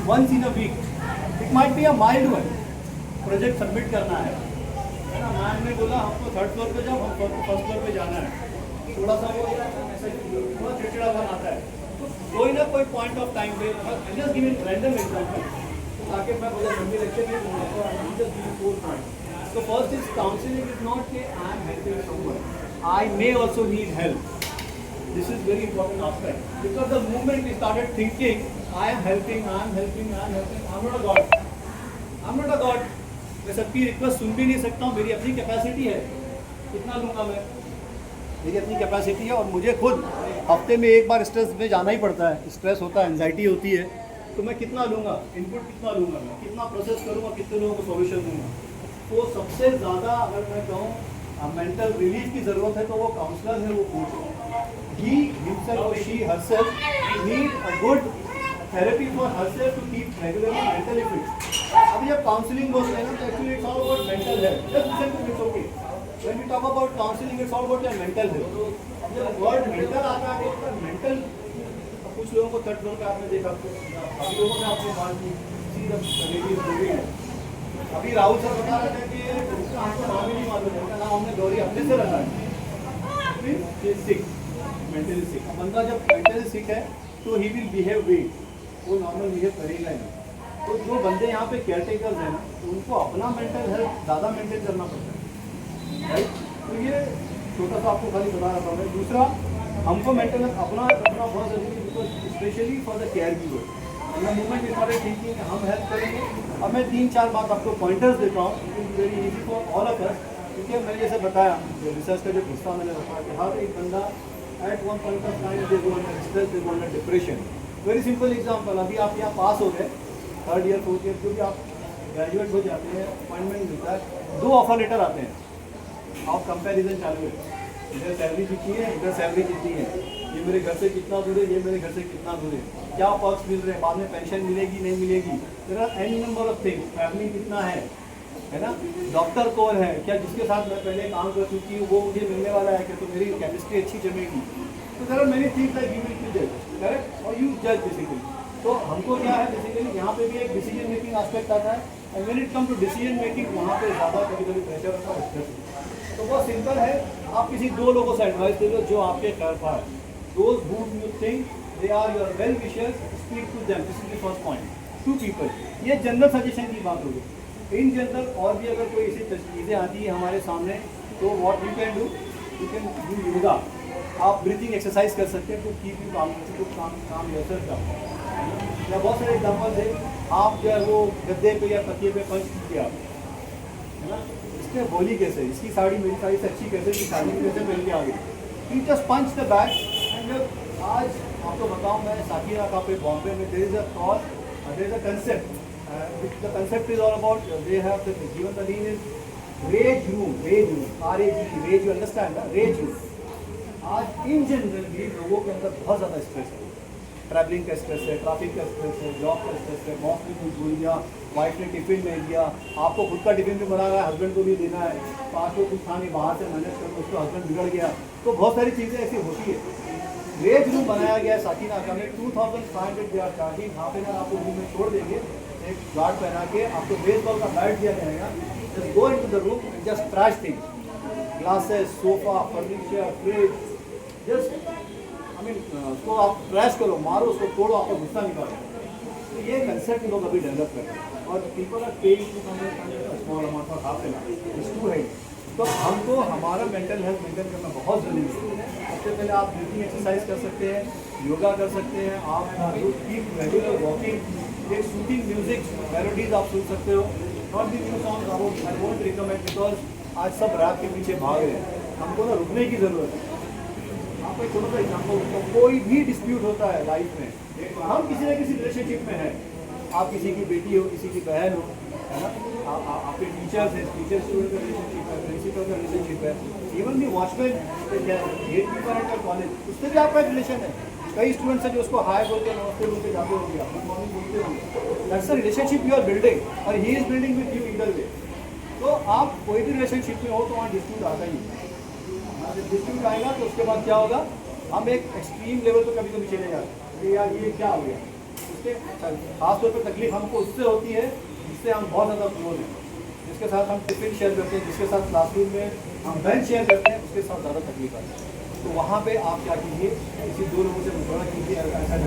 once in a week. It might be a mild one. Project submit करना है ना, ma'am ने बोला हमको थर्ड फ्लोर पे जाओ, हमको फर्स्ट फ्लोर पे जाना है, थोड़ा सा वो थोड़ा चिड़चिड़ापन आता है, तो कोई ना कोई पॉइंट ऑफ टाइम पे just give in random example ताकि मैं बोला लंबी लेक्चर नहीं दूंगा, तो just give 4 point. So first is counseling is not कि I am helping someone, I may also need help. This is very important aspect because the moment we started thinking I am helping, I'm not a God. I'm not a God. मैं सबकी request सुन भी नहीं सकता हूँ, मेरी अपनी capacity है, कितना लूँगा मैं, मेरी अपनी कैपेसिटी है. और मुझे खुद हफ्ते में एक बार स्ट्रेस में जाना ही पड़ता है, स्ट्रेस होता है, एंजाइटी होती है, तो मैं कितना लूँगा, इनपुट कितना लूँगा, मैं कितना प्रोसेस करूँगा, कितने लोगों को सॉल्यूशन दूँगा. तो सबसे ज़्यादा अगर मैं कहूँ मेंटल रिलीफ की ज़रूरत है तो वो काउंसलर है, वो कोच है. ही हिमसेल्फ और she herself need a good therapy for herself to keep regularly mentally fit. अभी जब काउंसलिंग बोलते हैं ना तो actually it's all about mental health. Just listen to it's okay. When we talk about counselling it's all about your mental health. जब word mental आता है तो मेंटल, कुछ लोगों को थर्ड फ्लोर पे आपने देखा, अभी लोगों ने आपको मान ली सी है. अभी राहुल सर बता रहे थे कि उसका हमको नाम ही नहीं मालूम है, उनका नाम हमने गौरी अपने से रखा है. सिक, मेंटली सिक. बंदा जब मेंटली सिक है तो ही विल बिहेव वीक, वो नॉर्मल बिहेव करेगा नहीं. तो जो बंदे यहाँ पे केयर टेकर्स हैं ना, तो उनको अपना मेंटल हेल्थ ज़्यादा मेंटेन करना पड़ता है, राइट. तो ये छोटा सा आपको खाली बता रहा था मैं. दूसरा, हमको मेंटल हेल्थ अपना रखना बहुत ज़रूरी है, because specially for the caregiver. In the moment we started thinking कि हम हेल्प करेंगे. अब मैं 3-4 बात आपको पॉइंटर्स देता हूँ, it is very easy for all of us. क्योंकि मैंने जैसे बताया, जो रिसर्च का जो हिस्सा मैंने बताया कि हर एक बंदा at one point of time they go under stress, they go under depression. Very simple example, अभी आप यहाँ पास हो गए, थर्ड ईयर फोर्थ ईयर, क्योंकि आप ग्रेजुएट हो जाते हैं, अपॉइंटमेंट मिलता है, 2 ऑफर लेटर आते हैं, आप कंपैरिजन चालू है, इधर सैलरी कितनी है, इधर सैलरी कितनी है, ये मेरे घर से कितना दूर है, ये मेरे घर से कितना दूर है, क्या पर्क्स मिल रहे हैं, बाद में पेंशन मिलेगी नहीं मिलेगी, there are any number of things. Family कितना है ना, डॉक्टर कौन है, क्या जिसके साथ मैं पहले काम कर चुकी हूँ वो मुझे मिलने वाला है, कि तो मेरी केमिस्ट्री अच्छी जमेगी. तो there are many things that you will जज, करेक्ट, और यू जज बेसिकली. तो हमको क्या है बेसिकली यहाँ पे भी एक डिसीजन मेकिंग एस्पेक्ट आता है. And when it come to decision making, वहाँ पे ज़्यादा कभी प्रेशर होता है. तो बहुत सिंपल है, आप किसी 2 लोगों से एडवाइस दे दो जो आपके खिलाफ है. Those whom you think they are your well wishers, speak to them. This is the first point. 2 people. ये जनरल सजेशन की बात होगी. इन जनरल और भी अगर कोई ऐसी चीज़ें आती है हमारे सामने, तो what you can do, you can do yoga. आप ब्रीथिंग एक्सरसाइज कर सकते हैं, तो कीप यू काम योरसेल्फ डाउन. या बहुत सारे एग्जाम्पल्स है, आप जो है वो गद्दे पे या तकिए पे पंच कीजिए आप, है ना. इसमें बोली कैसे, इसकी साड़ी मेरी साड़ी से अच्छी कैसे, इसकी साड़ी में कैसे पहन के आ गई. You just punch the bag. एंड आज आपको बताऊँ, मैं साकिरा का पे बॉम्बे में there is a call, there is a concept. The concept is all about, they have the given the name is rage room, R-A-G-E, rage, you understand, rage room. आज in general भी लोगों के अंदर बहुत ज़्यादा stress है. Travelling का stress है, ट्रैफिक का स्ट्रेस है, जॉब का स्ट्रेस है, बॉस ने कुछ भूल गया, वाइफ ने टिफिन नहीं दिया, आपको खुद का टिफिन भी बना रहा है, हस्बैंड को भी देना है, तो आपको कुछ खाने बाहर से मैनेज करो, उसको हस्बैंड बिगड़ गया. तो बहुत सारी चीज़ें ऐसी होती है. रेज रूम बनाया गया है साकिना का में, 2500 they are charging. Half an hour आपको रूम में छोड़ देंगे, एक गार्ड पहना के आपको बेसबॉल का बैट दिया जाएगा. Just go into the room and just trash things, glasses, sofa, furniture, fridge, just I mean उसको आप ट्रैश करो, मारो उसको, तोड़ो, आपका गुस्सा निकालो. तो ये कंसेप्ट लोग अभी डेवलप कर रहे हैं. और people are paying small amount for half an hour, it's too high. तो हमको हमारा मेंटल हेल्थ मेंटेन करना बहुत ज़रूरी है. सबसे पहले आप ब्रीथिंग एक्सरसाइज कर सकते हैं, योगा कर सकते हैं, आप कीप रेगुलर वॉकिंग, एक सूथिंग म्यूजिक, मेलोडीज आप सुन सकते हो. Not the new song I won't recommend, because आज सब रैप के पीछे भाग रहे हैं. हमको ना रुकने की ज़रूरत है. आपको एक छोटा सा एग्जाम्पल, कोई भी डिस्प्यूट होता है लाइफ में, हम किसी न किसी रिलेशनशिप में हैं. आप किसी की बेटी हो, किसी की बहन हो, है ना, आपके टीचर्स हैं, टीचर स्टूडेंट का रिलेशनशिप है, प्रिंसिपल का रिलेशनशिप है, इवन भी वॉचमैन गेट कीपर है कॉलेज, उससे भी आपका रिलेशन है. कई स्टूडेंट्स हैं जो उसको हाय बोलते, नमस्ते बोलते जाते होंगे, आप गुड मॉर्निंग बोलते होंगे. That's a relationship you are building, और he is building with you either way. तो आप कोई भी रिलेशनशिप में हो तो वहाँ डिस्प्यूट आता ही है. जब डिस्प्यूट आएगा तो उसके बाद क्या होगा, हम एक एक्सट्रीम लेवल पर कभी कभी चले जाते हैं, यार ये क्या हो गया, उसके खास तौर पर तकलीफ हमको उससे होती है जिससे हम बहुत ज़्यादा क्लोज हैं, जिसके साथ हम टिफिन शेयर करते हैं, जिसके साथ क्लासरूम में हम बेंच शेयर करते हैं, उसके साथ ज़्यादा तकलीफ आती है। तो वहाँ पे आप क्या कीजिए, किसी 2 लोगों से मशवरा कीजिए, ऐसा